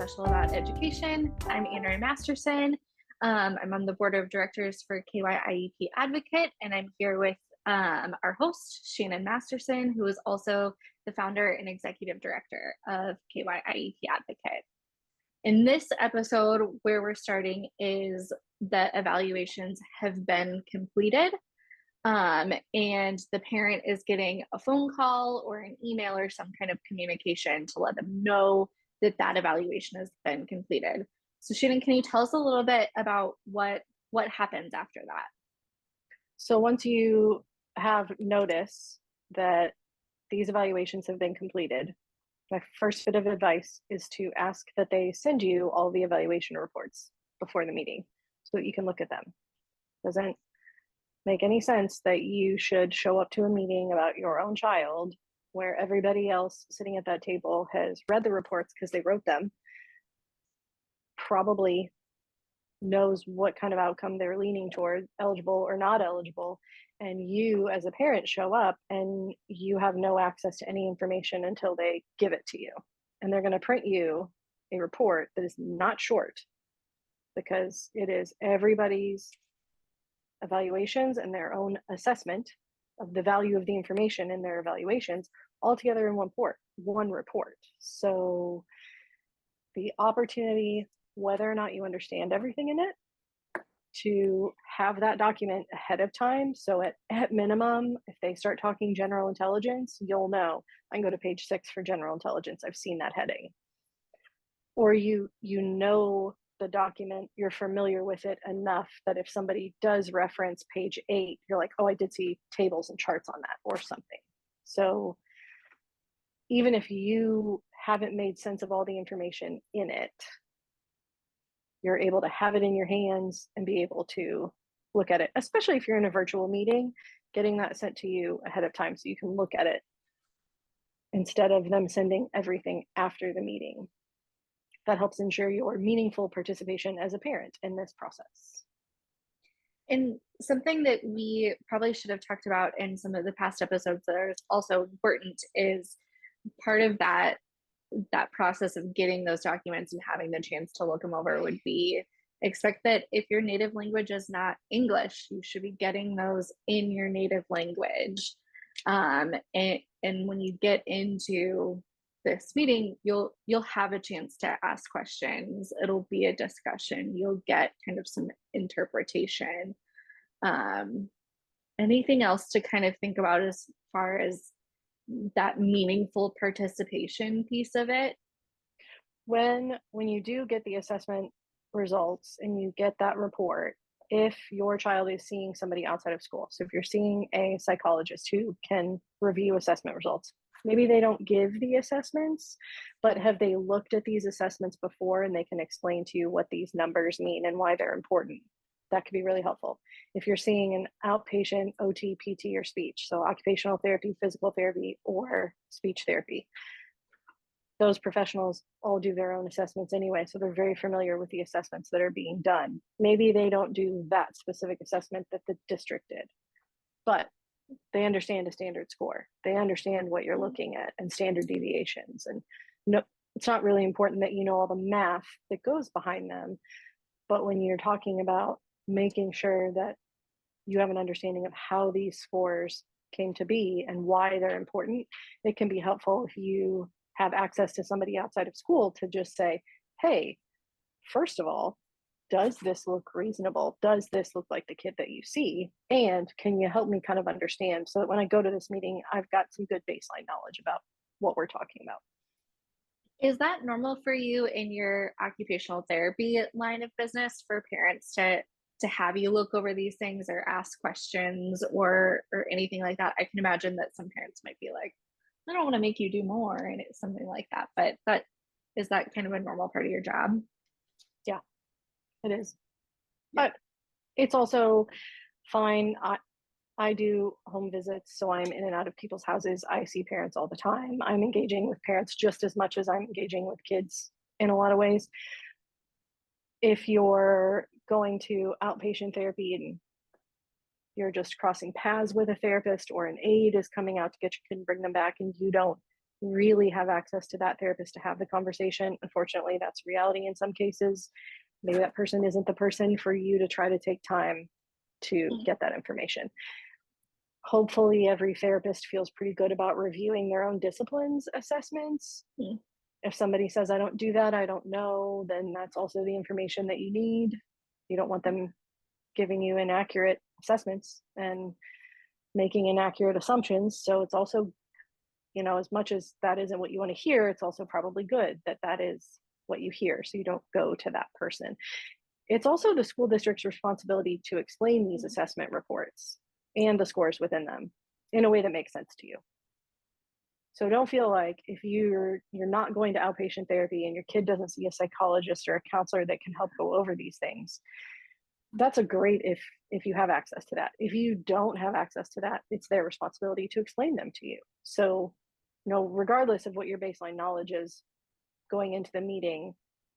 Special about Education. I'm Andrea Masterson. I'm on the board of directors for KY IEP Advocate, and I'm here with our host, Shannon Masterson, who is also the founder and executive director of KY IEP Advocate. In this episode, where we're starting is the evaluations have been completed, and the parent is getting a phone call or an email or some kind of communication to let them know that that evaluation has been completed. So Shannon, can you tell us a little bit about what happens after that? So once you have notice that these evaluations have been completed, my first bit of advice is to ask that they send you all the evaluation reports before the meeting so that you can look at them. Doesn't make any sense that you should show up to a meeting about your own child where everybody else sitting at that table has read the reports because they wrote them, probably knows what kind of outcome they're leaning toward, eligible or not eligible, and you as a parent show up and you have no access to any information until they give it to you. And they're going to print you a report that is not short because it is everybody's evaluations and their own assessment of the value of the information in their evaluations all together in one report. So the opportunity, whether or not you understand everything in it, to have that document ahead of time. So at minimum, if they start talking general intelligence, you'll know. I can go to page 6 for general intelligence. I've seen that heading. Or you know the document, you're familiar with it enough that if somebody does reference page 8, you're like, oh, I did see tables and charts on that or something. So even if you haven't made sense of all the information in it, you're able to have it in your hands and be able to look at it, especially if you're in a virtual meeting, getting that sent to you ahead of time so you can look at it instead of them sending everything after the meeting. That helps ensure your meaningful participation as a parent in this process. And something that we probably should have talked about in some of the past episodes that is also important is part of that process of getting those documents and having the chance to look them over would be expect that if your native language is not English, you should be getting those in your native language. And when you get into this meeting, you'll have a chance to ask questions. It'll be a discussion. You'll get kind of some interpretation. Anything else to kind of think about as far as that meaningful participation piece of it? When you do get the assessment results and you get that report, if your child is seeing somebody outside of school, so if you're seeing a psychologist who can review assessment results, maybe they don't give the assessments, but have they looked at these assessments before and they can explain to you what these numbers mean and why they're important? That could be really helpful. If you're seeing an outpatient OT, PT, or speech, so occupational therapy, physical therapy, or speech therapy, those professionals all do their own assessments anyway, so they're very familiar with the assessments that are being done. Maybe they don't do that specific assessment that the district did, but they understand a standard score. They understand what you're looking at and standard deviations. And no, it's not really important that you know all the math that goes behind them, but when you're talking about making sure that you have an understanding of how these scores came to be and why they're important, it can be helpful if you have access to somebody outside of school to just say, hey, first of all, does this look reasonable? Does this look like the kid that you see? And can you help me kind of understand so that when I go to this meeting, I've got some good baseline knowledge about what we're talking about. Is that normal for you in your occupational therapy line of business for parents to have you look over these things or ask questions or anything like that? I can imagine that some parents might be like, I don't want to make you do more, and it's something like that. But is that kind of a normal part of your job? Yeah, it is. Yeah. But it's also fine. I do home visits, so I'm in and out of people's houses. I see parents all the time. I'm engaging with parents just as much as I'm engaging with kids in a lot of ways. If you're going to outpatient therapy and you're just crossing paths with a therapist, or an aide is coming out to get your kid and bring them back and you don't really have access to that therapist to have the conversation. Unfortunately, that's reality in some cases. Maybe that person isn't the person for you to try to take time to Mm, get that information. Hopefully, every therapist feels pretty good about reviewing their own disciplines assessments. mm, If somebody says, I don't do that, I don't know, then that's also the information that you need. You don't want them giving you inaccurate assessments and making inaccurate assumptions. So it's also, as much as that isn't what you want to hear, it's also probably good that that is what you hear. So you don't go to that person. It's also the school district's responsibility to explain these mm. assessment reports and the scores within them in a way that makes sense to you. So don't feel like if you're not going to outpatient therapy and your kid doesn't see a psychologist or a counselor that can help go over these things, that's a great if you have access to that. If you don't have access to that, it's their responsibility to explain them to you. So, regardless of what your baseline knowledge is going into the meeting,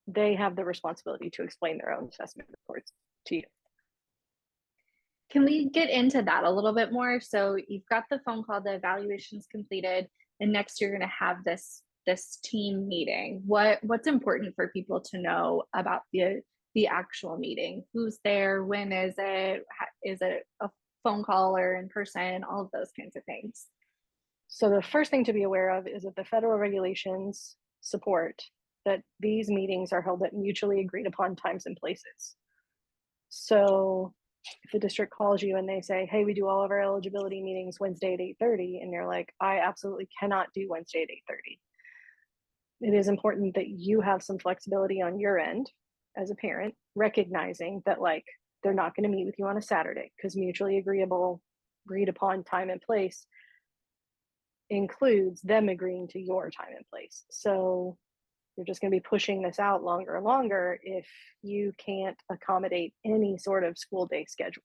they have the responsibility to explain their own assessment reports to you. Can we get into that a little bit more? So you've got the phone call, the evaluation's completed, and next you're going to have this team meeting. What's important for people to know about the actual meeting? Who's there? When is it? Is it a phone call or in person? All of those kinds of things. So the first thing to be aware of is that the federal regulations support that these meetings are held at mutually agreed upon times and places. So if the district calls you and they say, hey, we do all of our eligibility meetings Wednesday at 8:30, and you're like, I absolutely cannot do Wednesday at 8:30. It is important that you have some flexibility on your end as a parent, recognizing that like they're not going to meet with you on a Saturday because mutually agreed upon time and place includes them agreeing to your time and place. So you're just going to be pushing this out longer and longer if you can't accommodate any sort of school day schedule.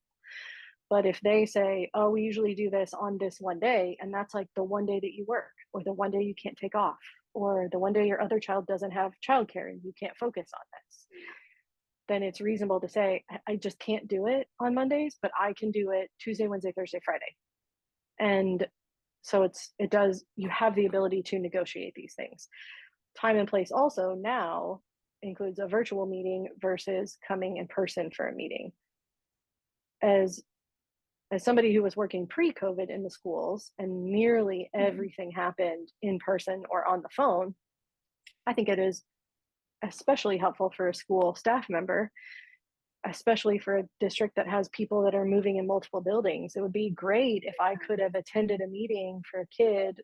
But if they say, oh, we usually do this on this one day, and that's like the one day that you work, or the one day you can't take off, or the one day your other child doesn't have childcare and you can't focus on this, then it's reasonable to say, I just can't do it on Mondays, but I can do it Tuesday, Wednesday, Thursday, Friday. And so you have the ability to negotiate these things. Time and place also now includes a virtual meeting versus coming in person for a meeting. As somebody who was working pre-COVID in the schools and nearly Mhm. everything happened in person or on the phone, I think it is especially helpful for a school staff member, especially for a district that has people that are moving in multiple buildings. It would be great if I could have attended a meeting for a kid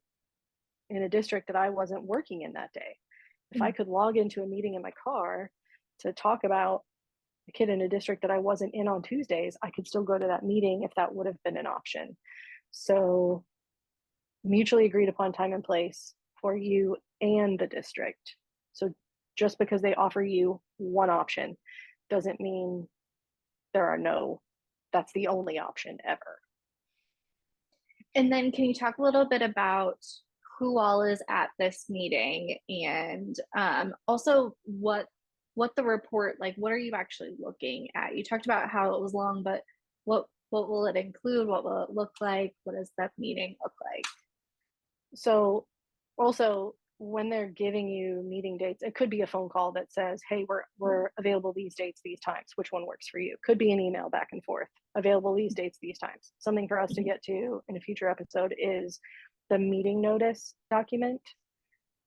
in a district that I wasn't working in that day. If I Mhm. could log into a meeting in my car to talk about a kid in a district that I wasn't in on Tuesdays, I could still go to that meeting if that would have been an option. So, mutually agreed upon time and place for you and the district. So, just because they offer you one option doesn't mean there are no, that's the only option ever. And then can you talk a little bit about who all is at this meeting and also what the report like what are you actually looking at? You talked about how it was long, but what will it include? What will it look like? What does that meeting look like? So, also, when they're giving you meeting dates, it could be a phone call that says, "Hey, we're available these dates, these times. Which one works for you?" Could be an email back and forth. Available these dates, these times. Something for us to Mhm. get to in a future episode is the meeting notice document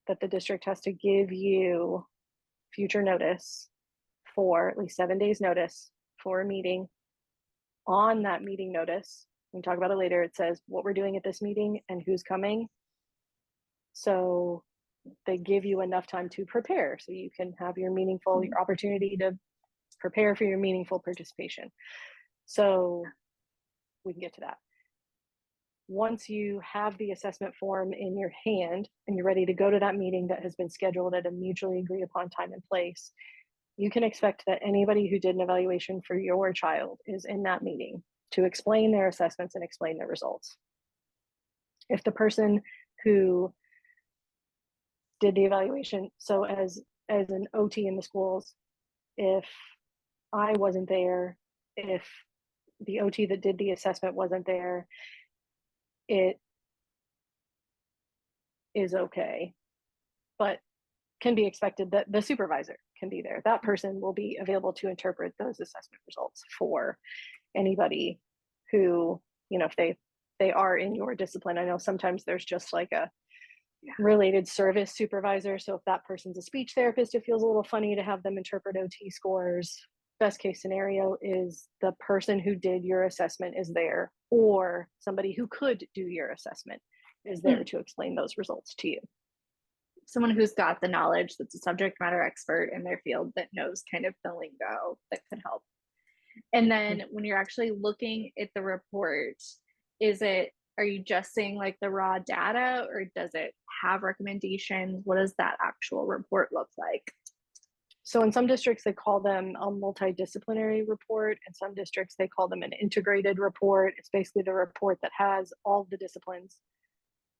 that the district has to give you future notice for at least 7 days notice for a meeting. On that meeting notice, we can talk about it later. It says what we're doing at this meeting and who's coming. So they give you enough time to prepare so you can have your opportunity to prepare for your meaningful participation. So we can get to that. Once you have the assessment form in your hand and you're ready to go to that meeting that has been scheduled at a mutually agreed upon time and place, you can expect that anybody who did an evaluation for your child is in that meeting to explain their assessments and explain their results. If the person who did the evaluation, so as an OT in the schools, if I wasn't there, if the OT that did the assessment wasn't there, it is okay, but can be expected that the supervisor can be there. That person will be available to interpret those assessment results for anybody who, if they are in your discipline. I know sometimes there's just like a Yeah. related service supervisor. So if that person's a speech therapist, it feels a little funny to have them interpret OT scores. Best case scenario is the person who did your assessment is there, or somebody who could do your assessment is there Mm. to explain those results to you. Someone who's got the knowledge, that's a subject matter expert in their field, that knows kind of the lingo that could help. And then when you're actually looking at the report, are you just seeing like the raw data, or does it have recommendations? What does that actual report look like? So in some districts, they call them a multidisciplinary report. In some districts, they call them an integrated report. It's basically the report that has all the disciplines.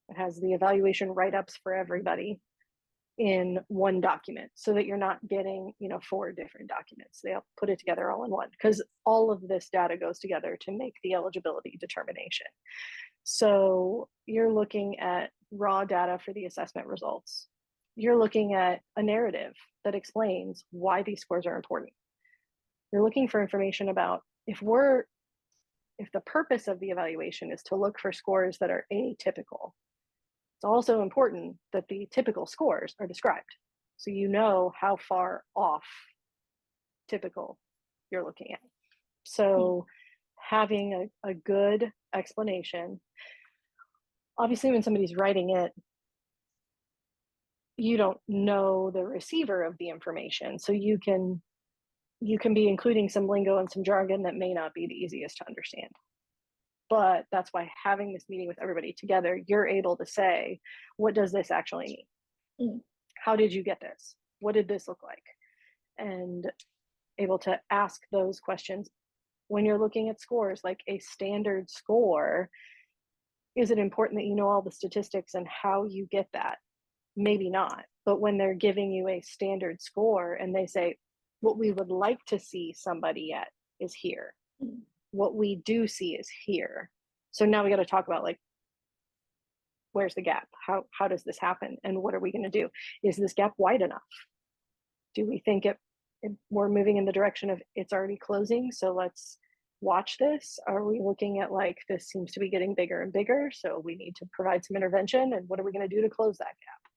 It has the evaluation write-ups for everybody in one document, so that you're not getting, four different documents. They'll put it together all in one, because all of this data goes together to make the eligibility determination. So you're looking at raw data for the assessment results. You're looking at a narrative that explains why these scores are important. You're looking for information about if the purpose of the evaluation is to look for scores that are atypical. It's also important that the typical scores are described, so you know how far off typical you're looking at. So having a good explanation. Obviously, when somebody's writing it, you don't know the receiver of the information, so you can be including some lingo and some jargon that may not be the easiest to understand. But that's why having this meeting with everybody together, you're able to say, what does this actually mean? Mm. How did you get this? What did this look like? And able to ask those questions. When you're looking at scores, like a standard score, is it important that you know all the statistics and how you get that? Maybe not. But when they're giving you a standard score and they say, what we would like to see somebody at is here. Mm. What we do see is here. So now we got to talk about, like, where's the gap? How does this happen? And what are we going to do? Is this gap wide enough? Do we think we're moving in the direction of it's already closing, so let's watch this? Are we looking at, like, this seems to be getting bigger and bigger, so we need to provide some intervention, and what are we going to do to close that gap?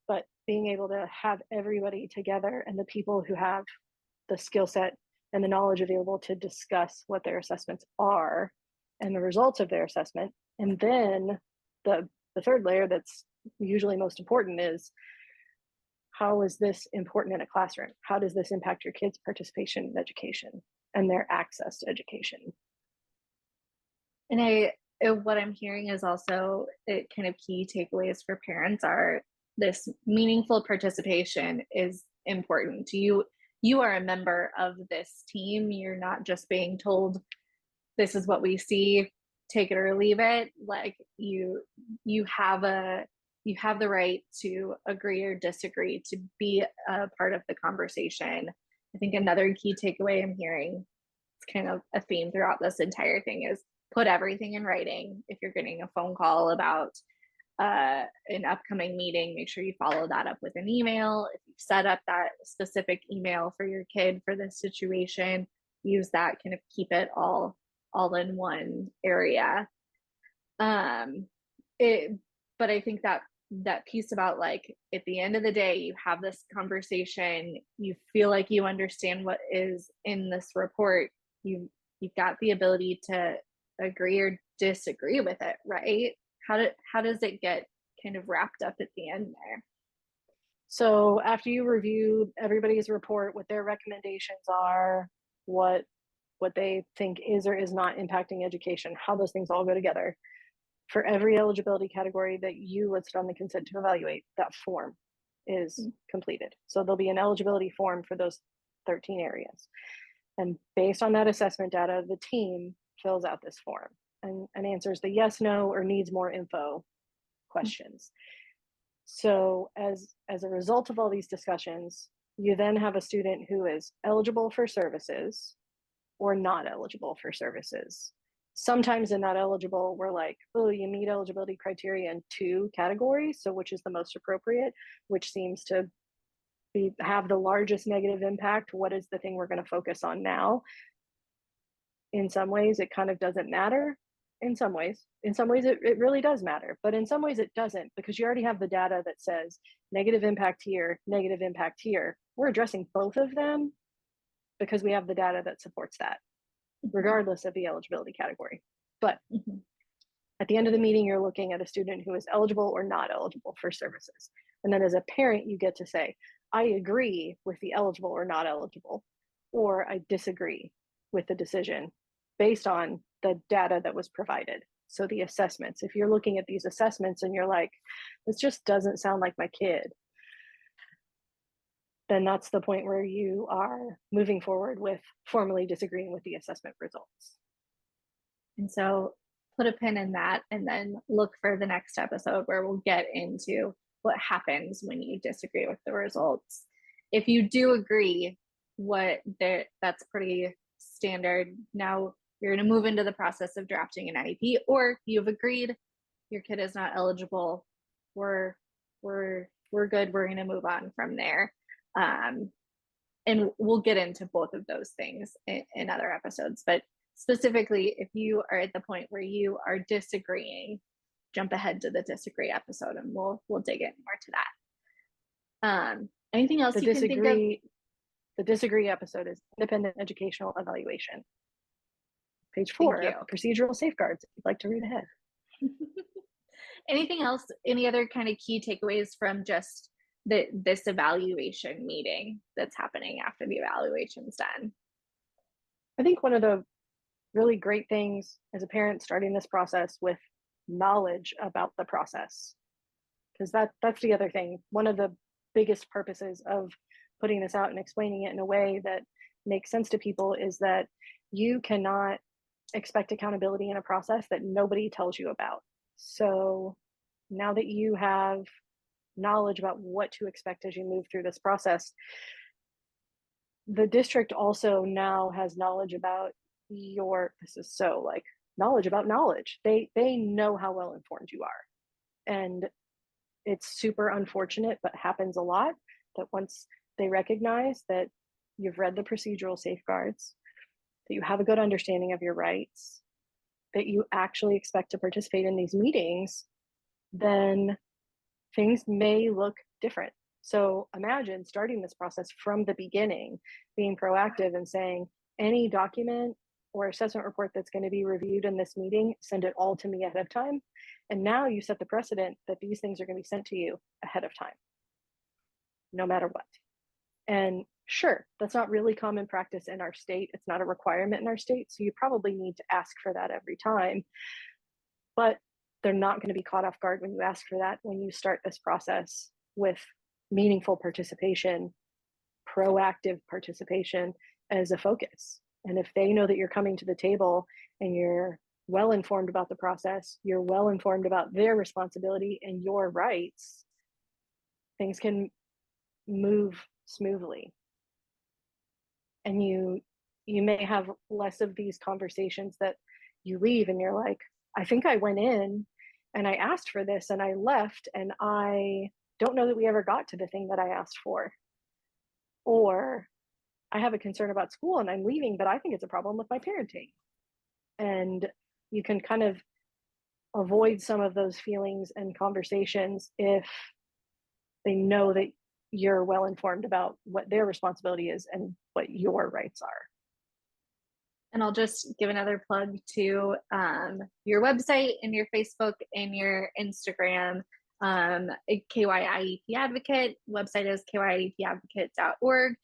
But being able to have everybody together, and the people who have the skill set and the knowledge available to discuss what their assessments are and the results of their assessment. And then the third layer that's usually most important is, how is this important in a classroom? How does this impact your kids' participation in education and their access to education? And what I'm hearing is also kind of key takeaways for parents are this meaningful participation is important. You are a member of this team. You're not just being told this is what we see, take it or leave it. Like you have the right to agree or disagree, to be a part of the conversation. I think another key takeaway I'm hearing, it's kind of a theme throughout this entire thing, is put everything in writing. If you're getting a phone call about an upcoming meeting, make sure you follow that up with an email. If you set up that specific email for your kid for this situation, use that, kind of keep it all in one area. um but I think that piece about, like, at the end of the day, you have this conversation, you feel like you understand what is in this report, you've got the ability to agree or disagree with it, right? How does it get kind of wrapped up at the end there? So after you review everybody's report, what their recommendations are, what they think is or is not impacting education, how those things all go together. For every eligibility category that you listed on the consent to evaluate, that form is completed. So there'll be an eligibility form for those 13 areas. And based on that assessment data, the team fills out this form and answers the yes, no, or needs more info questions. So as a result of all these discussions, you then have a student who is eligible for services or not eligible for services. Sometimes in not eligible, we're like, oh, you meet eligibility criteria in 2 categories. So which is the most appropriate, which seems to have the largest negative impact? What is the thing we're going to focus on now? In some ways, it kind of doesn't matter. In some ways, it really does matter. But in some ways, it doesn't, because you already have the data that says negative impact here, negative impact here. We're addressing both of them because we have the data that supports that, regardless of the eligibility category. But Mhm. at the end of the meeting, you're looking at a student who is eligible or not eligible for services. And then as a parent, you get to say, I agree with the eligible or not eligible, or I disagree with the decision based on the data that was provided. So the assessments, if you're looking at these assessments and you're like, this just doesn't sound like my kid, then that's the point where you are moving forward with formally disagreeing with the assessment results. And so put a pin in that and then look for the next episode where we'll get into what happens when you disagree with the results. If you do agree, that's pretty standard. Now you're going to move into the process of drafting an IEP, or you've agreed your kid is not eligible. We're good. We're going to move on from there. And we'll get into both of those things in other episodes. But specifically, if you are at the point where you are disagreeing, jump ahead to the disagree episode, and we'll dig in more to that. Anything else you can think of? The disagree episode is independent educational evaluation. Page Thank 4, you. procedural safeguards, if you'd like to read ahead. Anything else? Any other kind of key takeaways from just this evaluation meeting that's happening after the evaluation's done? I think one of the really great things as a parent starting this process with knowledge about the process, because that's the other thing. One of the biggest purposes of putting this out and explaining it in a way that makes sense to people is that you cannot expect accountability in a process that nobody tells you about. So now that you have knowledge about what to expect as you move through this process, the district also now has knowledge about this is so like knowledge about knowledge. They know how well informed you are. And it's super unfortunate, but happens a lot, that once they recognize that you've read the procedural safeguards, that you have a good understanding of your rights, that you actually expect to participate in these meetings, then things may look different. So imagine starting this process from the beginning, being proactive and saying, any document or assessment report that's going to be reviewed in this meeting, send it all to me ahead of time. And now you set the precedent that these things are going to be sent to you ahead of time, no matter what. And sure, that's not really common practice in our state. It's not a requirement in our state. So you probably need to ask for that every time. But they're not going to be caught off guard when you ask for that, when you start this process with meaningful participation, proactive participation as a focus. And if they know that you're coming to the table and you're well informed about the process, you're well informed about their responsibility and your rights, things can move smoothly. And you may have less of these conversations that you leave and you're like, I think I went in and I asked for this and I left and I don't know that we ever got to the thing that I asked for. Or I have a concern about school and I'm leaving, but I think it's a problem with my parenting. And you can kind of avoid some of those feelings and conversations if they know that you're well informed about what their responsibility is and what your rights are. And I'll just give another plug to your website and your Facebook and your Instagram. KYIEP Advocate website is kyiepadvocate.org.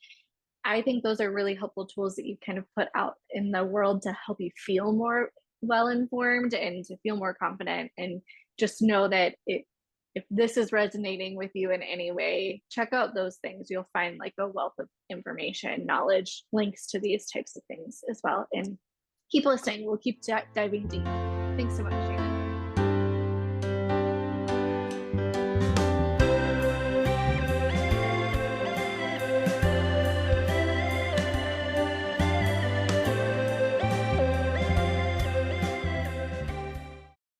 I think those are really helpful tools that you kind of put out in the world to help you feel more well informed and to feel more confident, and just know that if this is resonating with you in any way, check out those things. You'll find like a wealth of information, knowledge, links to these types of things as well. And keep listening. We'll keep diving deep. Thanks so much, Shannon.